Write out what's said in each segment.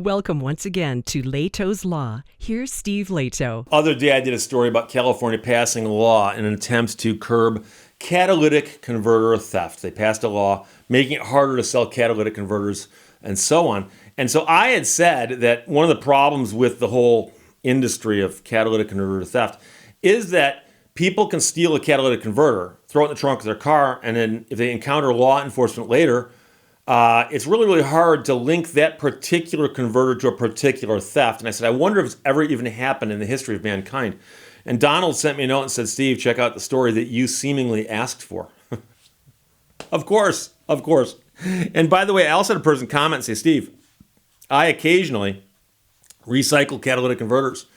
Welcome once again to Lehto's Law. Here's Steve Lehto. Other day I did a story about California passing a law in an attempt to curb catalytic converter theft. They passed a law making it harder to sell catalytic converters and so on. And so I had said that one of the problems with the whole industry of catalytic converter theft is that people can steal a catalytic converter, throw it in the trunk of their car, and then if they encounter law enforcement later, it's really, really hard to link that particular converter to a particular theft. And I said, I wonder if it's ever even happened in the history of mankind. And Donald sent me a note and said, Steve, check out the story that you seemingly asked for. Of course. And by the way, I also had a person comment and say, Steve, I occasionally recycle catalytic converters.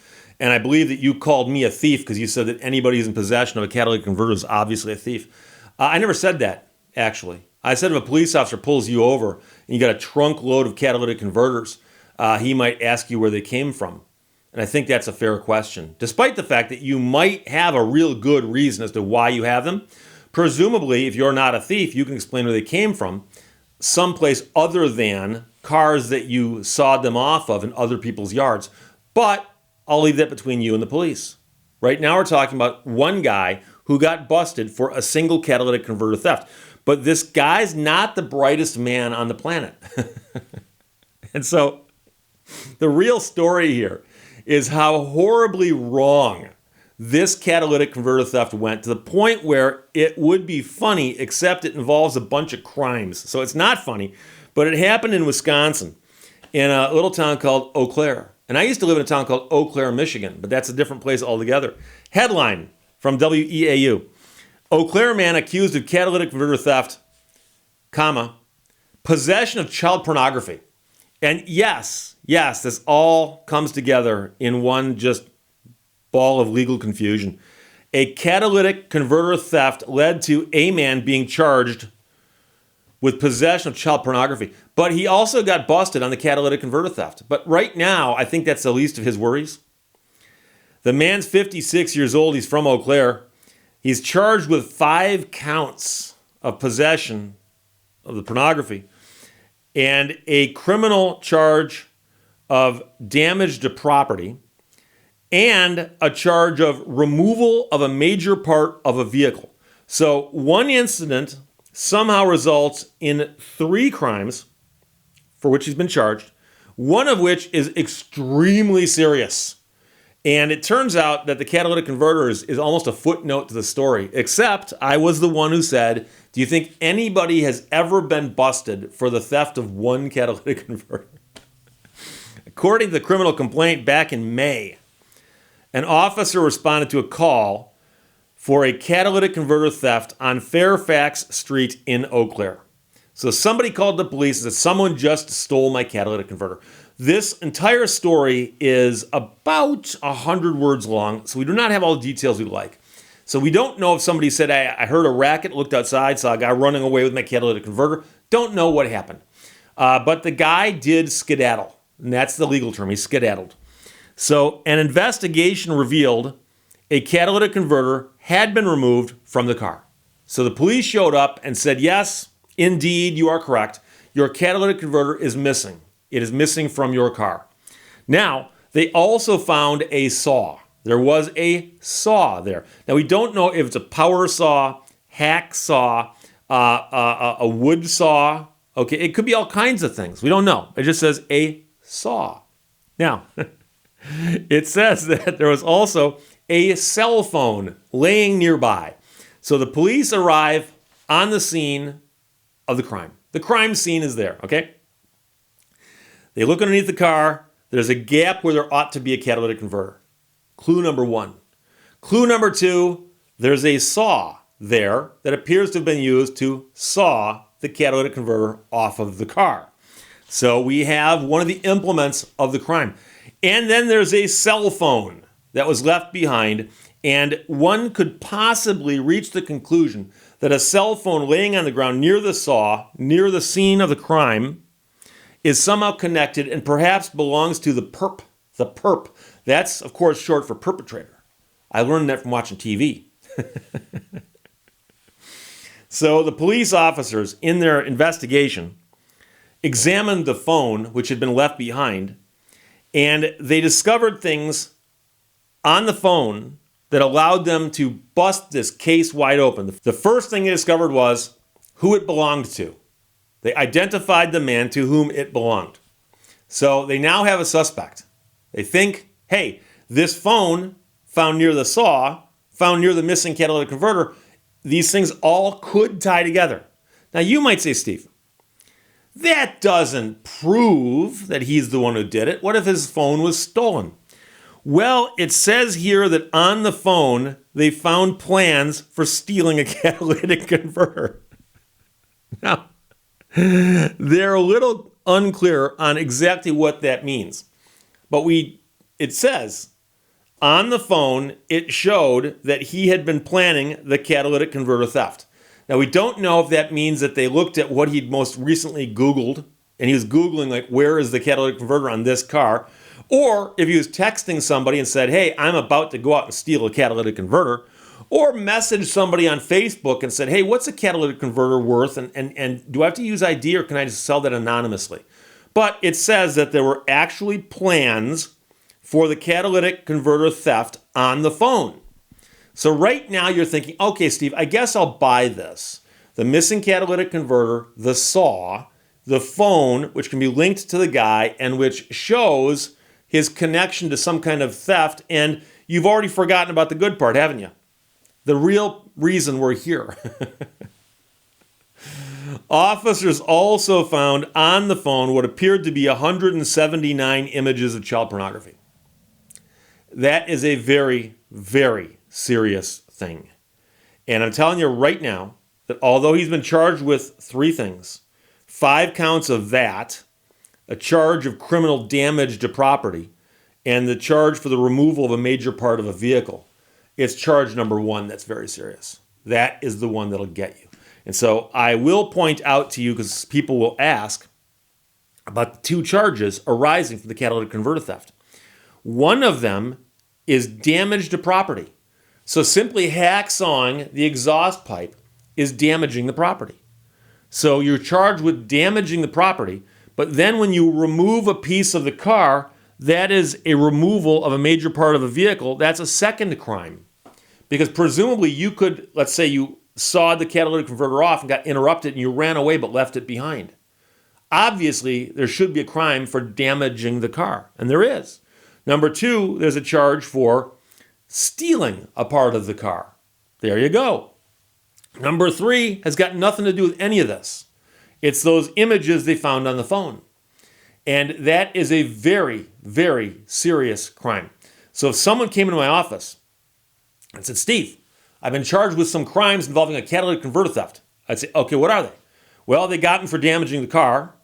And I believe that you called me a thief because you said that anybody who's in possession of a catalytic converter is obviously a thief. I never said that, actually. I said if a police officer pulls you over and you got a trunk load of catalytic converters, he might ask you where they came from. And I think that's a fair question. Despite the fact that you might have a real good reason as to why you have them, presumably, if you're not a thief, you can explain where they came from someplace other than cars that you sawed them off of in other people's yards. But I'll leave that between you and the police. Right now we're talking about one guy who got busted for a single catalytic converter theft. But this guy's not the brightest man on the planet. And so the real story here is how horribly wrong this catalytic converter theft went, to the point where it would be funny, except it involves a bunch of crimes. So it's not funny, but it happened in Wisconsin in a little town called Eau Claire. And I used to live in a town called Eau Claire, Michigan, but that's a different place altogether. Headline from WEAU. Eau Claire man accused of catalytic converter theft, possession of child pornography. And yes, this all comes together in one just ball of legal confusion. A catalytic converter theft led to a man being charged with possession of child pornography. But he also got busted on the catalytic converter theft. But right now, I think that's the least of his worries. The man's 56 years old. He's from Eau Claire. He's charged with 5 counts of possession of the pornography and a criminal charge of damage to property and a charge of removal of a major part of a vehicle. So one incident somehow results in 3 crimes for which he's been charged, one of which is extremely serious. And it turns out that the catalytic converter is almost a footnote to the story, except I was the one who said, do you think anybody has ever been busted for the theft of one catalytic converter? According to the criminal complaint back in May, an officer responded to a call for a catalytic converter theft on Fairfax Street in Eau Claire. So somebody called the police and said, someone just stole my catalytic converter. This entire story is about 100 words long, so we do not have all the details we'd like. So we don't know if somebody said, I heard a racket, looked outside, saw a guy running away with my catalytic converter. Don't know what happened. But the guy did skedaddle, and that's the legal term. He skedaddled. So an investigation revealed a catalytic converter had been removed from the car. So the police showed up and said, yes, indeed, you are correct. Your catalytic converter is missing. It is missing from your car. Now, they also found a saw. There was a saw there. Now, we don't know if it's a power saw, hack saw, a wood saw. Okay, it could be all kinds of things. We don't know. It just says a saw. Now, it says that there was also a cell phone laying nearby. So the police arrive on the scene of the crime. The crime scene is there, okay? They look underneath the car. There's a gap where there ought to be a catalytic converter. Clue number 1. Clue number 2, there's a saw there that appears to have been used to saw the catalytic converter off of the car. So we have one of the implements of the crime. And then there's a cell phone that was left behind, and one could possibly reach the conclusion that a cell phone laying on the ground near the saw, near the scene of the crime, is somehow connected and perhaps belongs to the perp. The perp. That's, of course, short for perpetrator. I learned that from watching TV. So the police officers, in their investigation, examined the phone, which had been left behind, and they discovered things on the phone that allowed them to bust this case wide open. The first thing they discovered was who it belonged to. They identified the man to whom it belonged. So they now have a suspect. They think, hey, this phone found near the saw, found near the missing catalytic converter, these things all could tie together. Now you might say, Steve, that doesn't prove that he's the one who did it. What if his phone was stolen? Well, it says here that on the phone, they found plans for stealing a catalytic converter. Now, they're a little unclear on exactly what that means. But it says on the phone, it showed that he had been planning the catalytic converter theft. Now, we don't know if that means that they looked at what he'd most recently Googled, and he was Googling, like, where is the catalytic converter on this car? Or if he was texting somebody and said, hey, I'm about to go out and steal a catalytic converter. Or messaged somebody on Facebook and said, hey, what's a catalytic converter worth? And do I have to use ID or can I just sell that anonymously? But it says that there were actually plans for the catalytic converter theft on the phone. So right now you're thinking, okay, Steve, I guess I'll buy this. The missing catalytic converter, the saw, the phone, which can be linked to the guy and which shows his connection to some kind of theft. And you've already forgotten about the good part, haven't you? The real reason we're here. Officers also found on the phone what appeared to be 179 images of child pornography. That is a very, very serious thing. And I'm telling you right now that although he's been charged with 3 things, 5 counts of that, a charge of criminal damage to property, and the charge for the removal of a major part of a vehicle, it's charge number 1 that's very serious. That is the one that'll get you. And so I will point out to you, because people will ask about the 2 charges arising from the catalytic converter theft. One of them is damage to property. So simply hacksawing the exhaust pipe is damaging the property. So you're charged with damaging the property, but then when you remove a piece of the car, that is a removal of a major part of a vehicle. That's a second crime. Because presumably you could, let's say you sawed the catalytic converter off and got interrupted and you ran away but left it behind. Obviously, there should be a crime for damaging the car, and there is. Number 2, there's a charge for stealing a part of the car. There you go. Number 3 has got nothing to do with any of this. It's those images they found on the phone. And that is a very, very serious crime. So if someone came into my office and said, Steve, I've been charged with some crimes involving a catalytic converter theft, I'd say, okay, what are they? Well, they got me for damaging the car.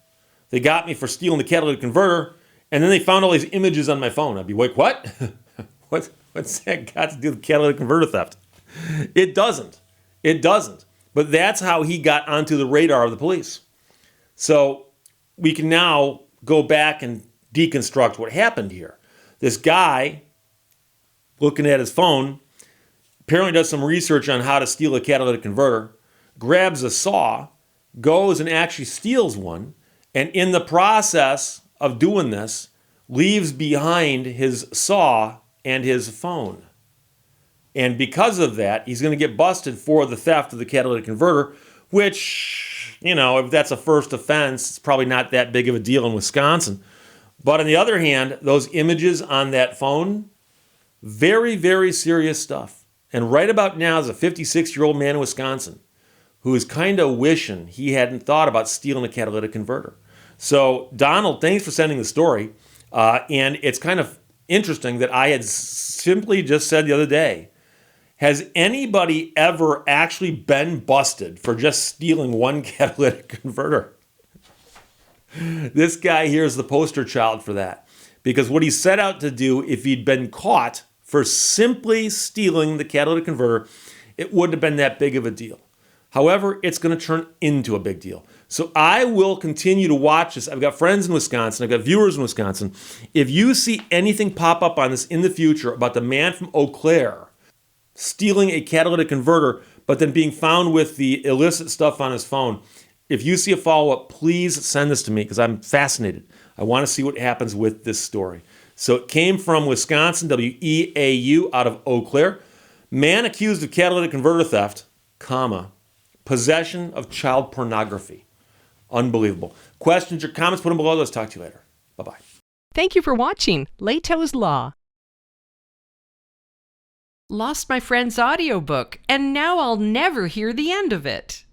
They got me for stealing the catalytic converter. And then they found all these images on my phone. I'd be like, what? What's that got to do with catalytic converter theft? It doesn't. It doesn't. But that's how he got onto the radar of the police. So we can now go back and deconstruct what happened here. This guy, looking at his phone, apparently does some research on how to steal a catalytic converter, grabs a saw, goes and actually steals one, and in the process of doing this, leaves behind his saw and his phone. And because of that, he's going to get busted for the theft of the catalytic converter, which, if that's a first offense, it's probably not that big of a deal in Wisconsin. But on the other hand, those images on that phone, very, very serious stuff. And right about now, there's a 56-year-old man in Wisconsin who is kind of wishing he hadn't thought about stealing a catalytic converter. So, Donald, thanks for sending the story. And it's kind of interesting that I had simply just said the other day, has anybody ever actually been busted for just stealing one catalytic converter? This guy here is the poster child for that. Because what he set out to do, if he'd been caught for simply stealing the catalytic converter, it wouldn't have been that big of a deal. However, it's going to turn into a big deal. So I will continue to watch this. I've got friends in Wisconsin. I've got viewers in Wisconsin. If you see anything pop up on this in the future about the man from Eau Claire stealing a catalytic converter, but then being found with the illicit stuff on his phone, If you see a follow-up, please send this to me because I'm fascinated. I want to see what happens with this story. So it came from Wisconsin, WEAU, out of Eau Claire. Man accused of catalytic converter theft, comma, possession of child pornography. Unbelievable. Questions or comments, put them below. Let's talk to you later. Bye-bye. Thank you for watching Lehto's Law. Lost my friend's audiobook, and now I'll never hear the end of it.